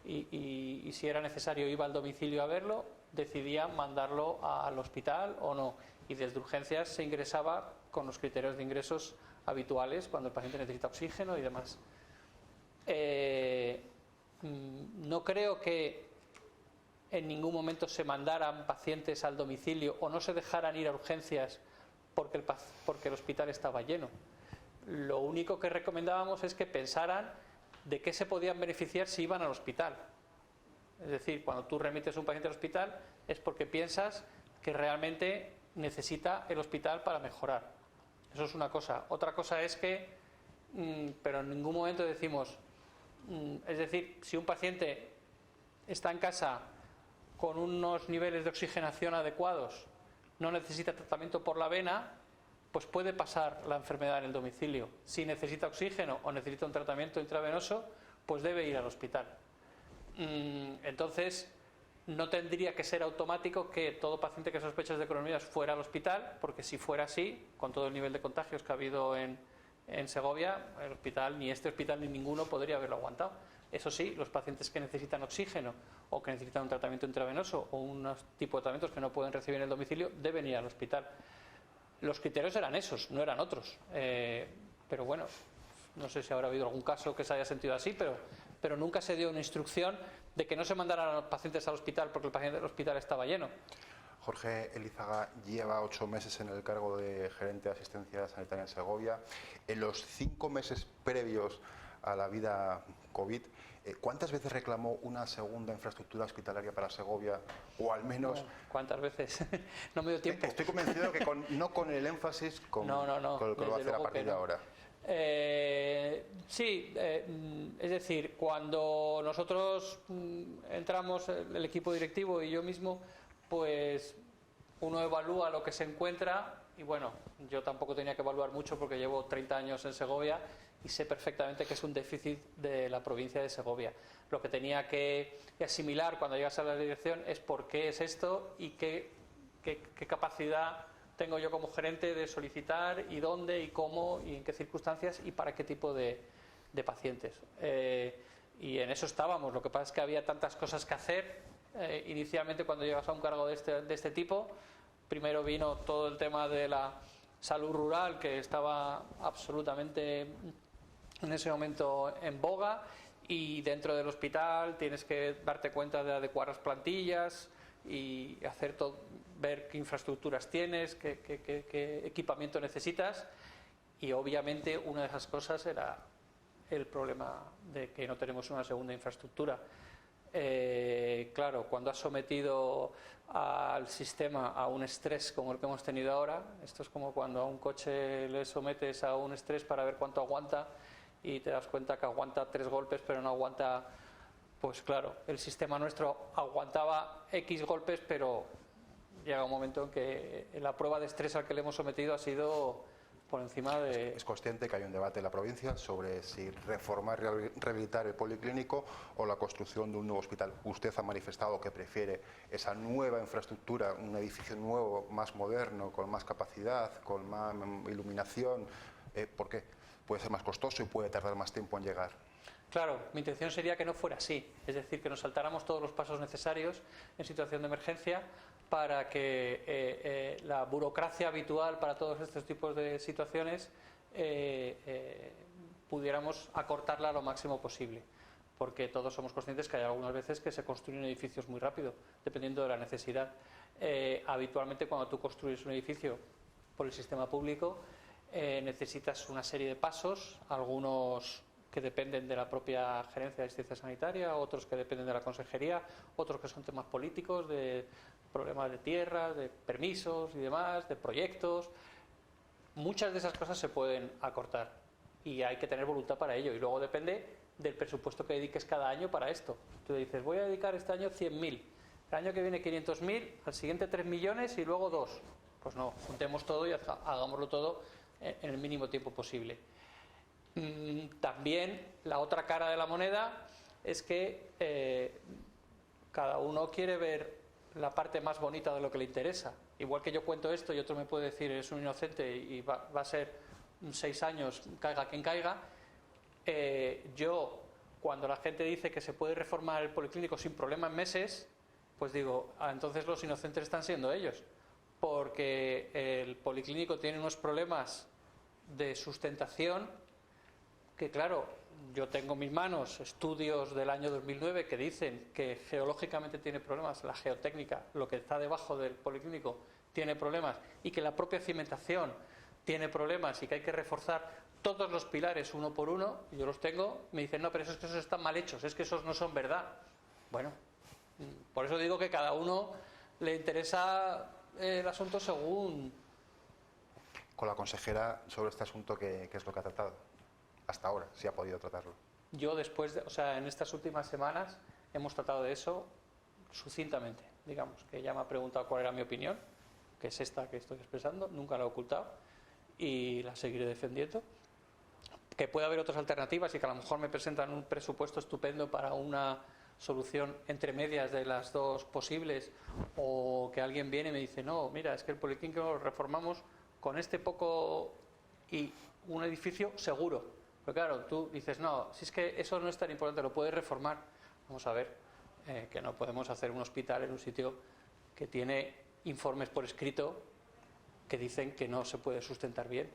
y si era necesario iba al domicilio a verlo, decidía mandarlo al hospital o no. Y desde urgencias se ingresaba con los criterios de ingresos habituales cuando el paciente necesita oxígeno y demás. No creo que en ningún momento se mandaran pacientes al domicilio o no se dejaran ir a urgencias porque el hospital estaba lleno. Lo único que recomendábamos es que pensaran de qué se podían beneficiar si iban al hospital. Es decir, cuando tú remites a un paciente al hospital es porque piensas que realmente necesita el hospital para mejorar. Eso es una cosa. Otra cosa es que, pero en ningún momento decimos, es decir, si un paciente está en casa con unos niveles de oxigenación adecuados, no necesita tratamiento por la vena, pues puede pasar la enfermedad en el domicilio. Si necesita oxígeno o necesita un tratamiento intravenoso, pues debe ir al hospital. Entonces, no tendría que ser automático que todo paciente que sospechas de coronavirus fuera al hospital, porque si fuera así, con todo el nivel de contagios que ha habido en Segovia, el hospital, ni este hospital ni ninguno podría haberlo aguantado. Eso sí, los pacientes que necesitan oxígeno o que necesitan un tratamiento intravenoso o un tipo de tratamientos que no pueden recibir en el domicilio deben ir al hospital. Los criterios eran esos, no eran otros. Pero bueno, no sé si habrá habido algún caso que se haya sentido así, pero nunca se dio una instrucción de que no se mandaran a los pacientes al hospital porque el paciente del hospital estaba lleno. Jorge Elizaga lleva 8 meses en el cargo de gerente de asistencia sanitaria en Segovia. En los 5 meses previos a la vida COVID, ¿cuántas veces reclamó una segunda infraestructura hospitalaria para Segovia? O al menos... ¿Cuántas veces? No me dio tiempo. Estoy convencido que no con el énfasis con lo que lo va a hacer a partir de ahora. Sí, es decir, cuando nosotros entramos, el equipo directivo y yo mismo, pues uno evalúa lo que se encuentra y bueno, yo tampoco tenía que evaluar mucho porque llevo 30 años en Segovia y sé perfectamente que es un déficit de la provincia de Segovia. Lo que tenía que asimilar cuando llegas a la dirección es por qué es esto y qué capacidad tengo yo como gerente de solicitar y dónde y cómo y en qué circunstancias y para qué tipo de pacientes. Y en eso estábamos. Lo que pasa es que había tantas cosas que hacer. Inicialmente, cuando llegas a un cargo de este tipo, primero vino todo el tema de la salud rural, que estaba absolutamente en ese momento en boga, y dentro del hospital tienes que darte cuenta de adecuar las plantillas y hacer todo, ver qué infraestructuras tienes, qué equipamiento necesitas, y obviamente una de esas cosas era el problema de que no tenemos una segunda infraestructura. Claro, cuando has sometido al sistema a un estrés como el que hemos tenido ahora, esto es como cuando a un coche le sometes a un estrés para ver cuánto aguanta y te das cuenta que aguanta 3 golpes pero no aguanta. Pues claro, el sistema nuestro aguantaba X golpes, pero llega un momento en que la prueba de estrés al que le hemos sometido ha sido por encima de... ¿Es consciente que hay un debate en la provincia sobre si reformar y rehabilitar el policlínico o la construcción de un nuevo hospital? Usted ha manifestado que prefiere esa nueva infraestructura, un edificio nuevo, más moderno, con más capacidad, con más iluminación. ¿Por qué? Puede ser más costoso y puede tardar más tiempo en llegar. Claro, mi intención sería que no fuera así, es decir, que nos saltáramos todos los pasos necesarios en situación de emergencia para que la burocracia habitual para todos estos tipos de situaciones pudiéramos acortarla lo máximo posible, porque todos somos conscientes que hay algunas veces que se construyen edificios muy rápido, dependiendo de la necesidad. Habitualmente cuando tú construyes un edificio por el sistema público necesitas una serie de pasos, algunos que dependen de la propia gerencia de asistencia sanitaria, otros que dependen de la consejería, otros que son temas políticos, de problemas de tierra, de permisos y demás, de proyectos. Muchas de esas cosas se pueden acortar y hay que tener voluntad para ello, y luego depende del presupuesto que dediques cada año para esto. Tú dices, voy a dedicar este año 100.000, el año que viene 500.000, al siguiente 3 millones y luego 2. Pues no, juntemos todo y hagámoslo todo en el mínimo tiempo posible. También la otra cara de la moneda es que cada uno quiere ver la parte más bonita de lo que le interesa. Igual que yo cuento esto y otro me puede decir eres un inocente y va a ser 6 años, caiga quien caiga. Yo, cuando la gente dice que se puede reformar el policlínico sin problema en meses, pues digo, entonces los inocentes están siendo ellos, porque el policlínico tiene unos problemas de sustentación que, claro, yo tengo en mis manos estudios del año 2009 que dicen que geológicamente tiene problemas, la geotécnica, lo que está debajo del policlínico tiene problemas, y que la propia cimentación tiene problemas y que hay que reforzar todos los pilares uno por uno. Yo los tengo, me dicen, no, pero es que esos están mal hechos, es que esos no son verdad. Bueno, por eso digo que cada uno le interesa el asunto según... Con la consejera sobre este asunto, ¿qué es lo que ha tratado? Hasta ahora, si ha podido tratarlo. Yo en estas últimas semanas hemos tratado de eso sucintamente. Digamos que ella me ha preguntado cuál era mi opinión, que es esta que estoy expresando, nunca la he ocultado y la seguiré defendiendo. Que puede haber otras alternativas y que a lo mejor me presentan un presupuesto estupendo para una solución entre medias de las dos posibles, o que alguien viene y me dice, no, mira, es que el policlínico lo reformamos con este poco y un edificio seguro. Pero claro, tú dices, no, si es que eso no es tan importante, lo puedes reformar. Vamos a ver, que no podemos hacer un hospital en un sitio que tiene informes por escrito que dicen que no se puede sustentar bien.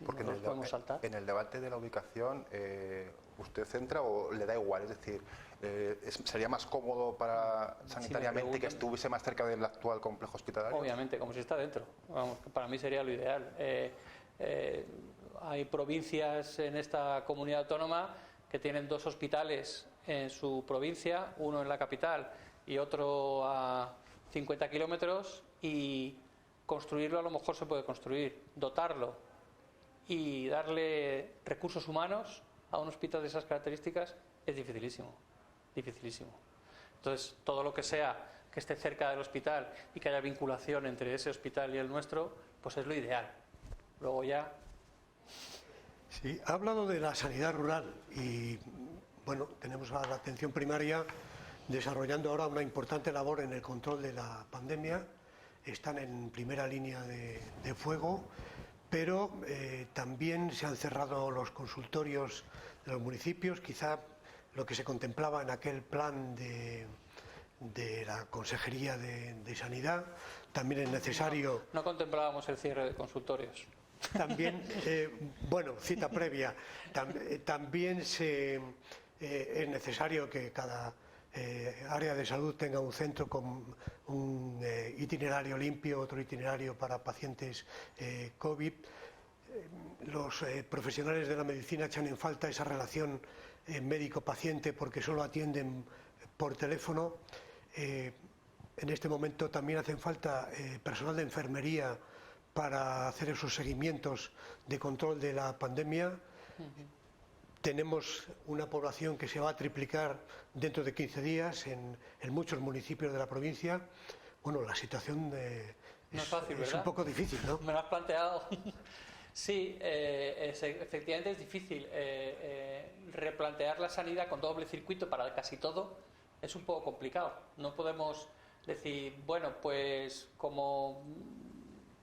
Porque no nos podemos saltar. En el debate de la ubicación, ¿usted centra o le da igual? Es decir, ¿sería más cómodo sanitariamente que estuviese más cerca del actual complejo hospitalario? Obviamente, como si está dentro. Vamos, para mí sería lo ideal. Hay provincias en esta comunidad autónoma que tienen 2 hospitales en su provincia, uno en la capital y otro a 50 kilómetros, y construirlo a lo mejor se puede construir, dotarlo y darle recursos humanos a un hospital de esas características es dificilísimo, dificilísimo. Entonces, todo lo que sea que esté cerca del hospital y que haya vinculación entre ese hospital y el nuestro, pues es lo ideal. Luego ya... Sí, ha hablado de la sanidad rural y, bueno, tenemos a la atención primaria desarrollando ahora una importante labor en el control de la pandemia. Están en primera línea de fuego, pero también se han cerrado los consultorios de los municipios. Quizá lo que se contemplaba en aquel plan de la Consejería de Sanidad también es necesario. No contemplábamos el cierre de consultorios. También, bueno, cita previa. También es necesario que cada área de salud tenga un centro con un itinerario limpio, otro itinerario para pacientes COVID. Los profesionales de la medicina echan en falta esa relación médico-paciente porque solo atienden por teléfono. En este momento también hacen falta personal de enfermería para hacer esos seguimientos de control de la pandemia. Tenemos una población que se va a triplicar dentro de 15 días en muchos municipios de la provincia. Bueno, la situación no es fácil, es un poco difícil, ¿no? Me lo has planteado. Sí, efectivamente es difícil. Replantear la sanidad con doble circuito para casi todo es un poco complicado. No podemos decir, bueno, pues como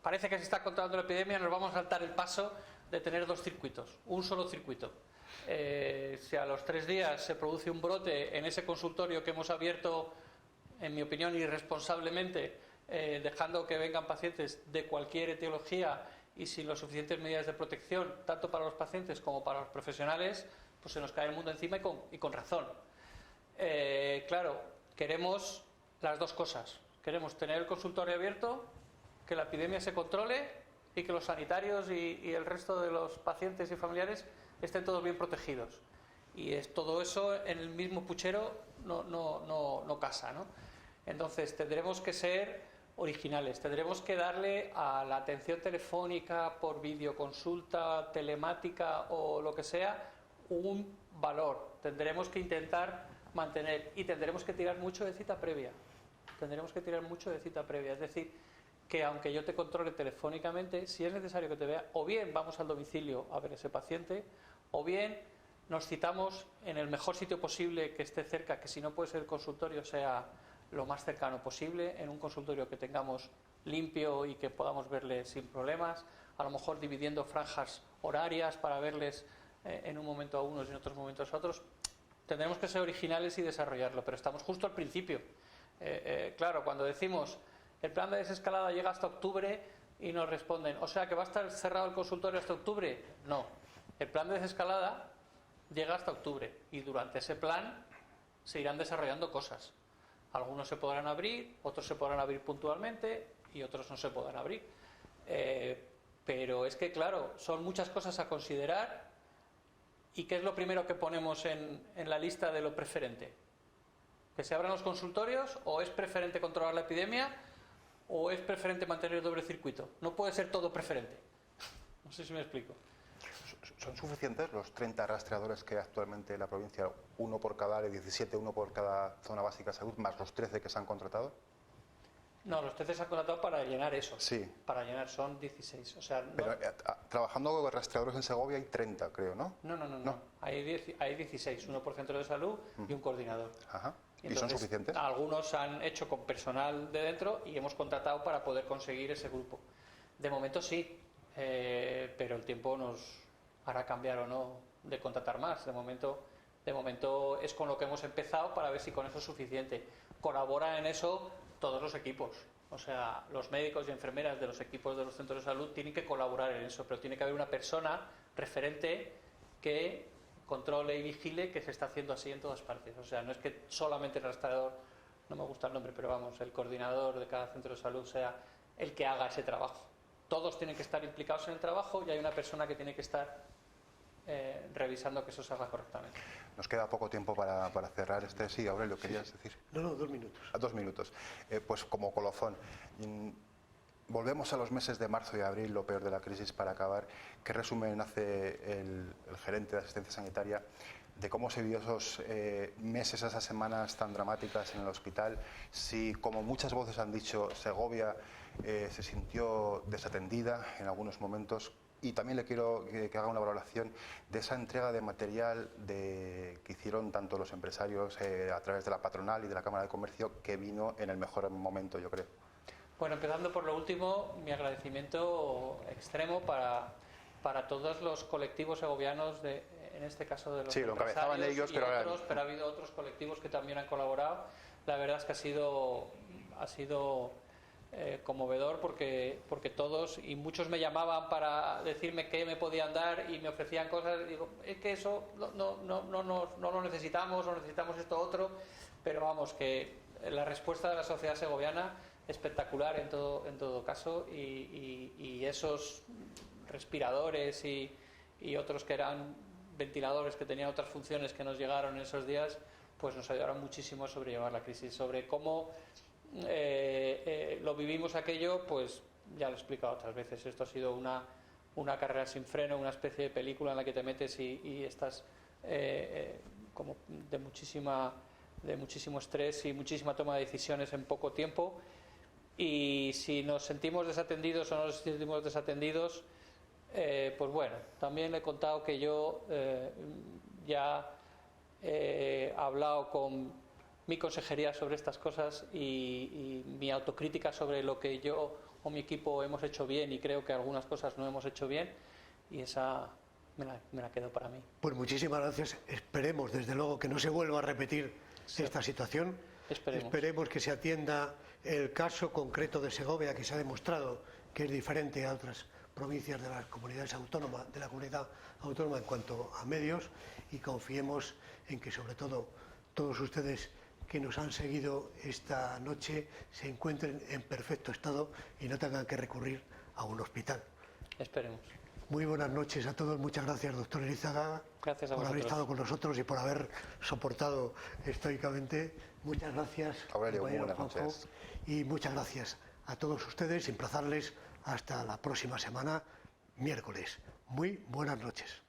parece que se está controlando la epidemia, nos vamos a saltar el paso de tener dos circuitos, un solo circuito. Si a los 3 días se produce un brote en ese consultorio que hemos abierto, en mi opinión, irresponsablemente, dejando que vengan pacientes de cualquier etiología y sin las suficientes medidas de protección, tanto para los pacientes como para los profesionales, pues se nos cae el mundo encima y con razón. Claro, queremos las dos cosas. Queremos tener el consultorio abierto, que la epidemia se controle y que los sanitarios y el resto de los pacientes y familiares estén todos bien protegidos. Y todo eso en el mismo puchero no casa, ¿no? Entonces tendremos que ser originales, tendremos que darle a la atención telefónica por videoconsulta, telemática o lo que sea, un valor. Tendremos que intentar mantener y tendremos que tirar mucho de cita previa. Es decir, que aunque yo te controle telefónicamente, si es necesario que te vea, o bien vamos al domicilio a ver a ese paciente, o bien nos citamos en el mejor sitio posible que esté cerca, que si no puede ser el consultorio sea lo más cercano posible, en un consultorio que tengamos limpio y que podamos verles sin problemas, a lo mejor dividiendo franjas horarias para verles en un momento a unos y en otros momentos a otros. Tendremos que ser originales y desarrollarlo, pero estamos justo al principio. Claro, cuando decimos el plan de desescalada llega hasta octubre y nos responden, o sea que va a estar cerrado el consultorio hasta octubre. No, el plan de desescalada llega hasta octubre y durante ese plan se irán desarrollando cosas. Algunos se podrán abrir, otros se podrán abrir puntualmente y otros no se podrán abrir. Pero es que, claro, son muchas cosas a considerar. ¿Y qué es lo primero que ponemos en la lista de lo preferente? ¿Que se abran los consultorios o es preferente controlar la epidemia o es preferente mantener el doble circuito? No puede ser todo preferente. No sé si me explico. ¿Son suficientes los 30 rastreadores que hay actualmente en la provincia? Uno por cada área, 17, uno por cada zona básica de salud, más los 13 que se han contratado. No, los 13 se han contratado para llenar eso. Sí. Para llenar son 16. O sea, no... Pero trabajando con rastreadores en Segovia hay 30, creo, ¿no? No. Hay 16, uno por centro de salud y un coordinador. Ajá. Entonces, ¿y son suficientes? Algunos han hecho con personal de dentro y hemos contratado para poder conseguir ese grupo. De momento sí, pero el tiempo nos hará cambiar o no de contratar más. De momento es con lo que hemos empezado para ver si con eso es suficiente. Colaboran en eso todos los equipos. O sea, los médicos y enfermeras de los equipos de los centros de salud tienen que colaborar en eso, pero tiene que haber una persona referente que controle y vigile que se está haciendo así en todas partes. O sea, no es que solamente el rastreador, no me gusta el nombre, pero vamos, el coordinador de cada centro de salud sea el que haga ese trabajo. Todos tienen que estar implicados en el trabajo y hay una persona que tiene que estar revisando que eso se haga correctamente. Nos queda poco tiempo para cerrar este. Sí, Aurelio, ¿querías decir? No, 2 minutos. 2 minutos. Pues como colofón, volvemos a los meses de marzo y abril, lo peor de la crisis, para acabar. ¿Qué resumen hace el gerente de asistencia sanitaria de cómo se vivió esos meses, esas semanas tan dramáticas en el hospital? Si, como muchas voces han dicho, Segovia se sintió desatendida en algunos momentos. Y también le quiero que haga una valoración de esa entrega de material que hicieron tanto los empresarios a través de la patronal y de la Cámara de Comercio, que vino en el mejor momento, yo creo. Bueno, empezando por lo último, mi agradecimiento extremo para todos los colectivos segovianos, en este caso de los lo encabezaban ellos, pero ha habido otros colectivos que también han colaborado. La verdad es que ha sido conmovedor porque todos y muchos me llamaban para decirme qué me podían dar y me ofrecían cosas. Y digo, es que eso no lo necesitamos, o necesitamos esto otro, pero vamos, que la respuesta de la sociedad segoviana espectacular en todo caso, y esos respiradores y otros que eran ventiladores que tenían otras funciones que nos llegaron en esos días, pues nos ayudaron muchísimo a sobrellevar la crisis. Sobre cómo lo vivimos aquello, pues ya lo he explicado otras veces. Esto ha sido una carrera sin freno, una especie de película en la que te metes y estás como de muchísimo estrés y muchísima toma de decisiones en poco tiempo. Y si nos sentimos desatendidos o no nos sentimos desatendidos, pues bueno, también le he contado que yo ya he hablado con mi consejería sobre estas cosas y mi autocrítica sobre lo que yo o mi equipo hemos hecho bien, y creo que algunas cosas no hemos hecho bien, y esa me la quedo para mí. Pues muchísimas gracias. Esperemos desde luego que no se vuelva a repetir esta situación. Esperemos que se atienda el caso concreto de Segovia, que se ha demostrado que es diferente a otras provincias de las comunidades autónomas, de la comunidad autónoma en cuanto a medios, y confiemos en que sobre todo todos ustedes que nos han seguido esta noche se encuentren en perfecto estado y no tengan que recurrir a un hospital. Esperemos. Muy buenas noches a todos. Muchas gracias, doctor Elizaga, gracias a por haber vosotros. estado con nosotros y por haber soportado estoicamente. Muchas gracias, Aurelio, muy buenas Juanjo, noches. y muchas gracias a todos ustedes. Emplazarles hasta la próxima semana, miércoles. Muy buenas noches.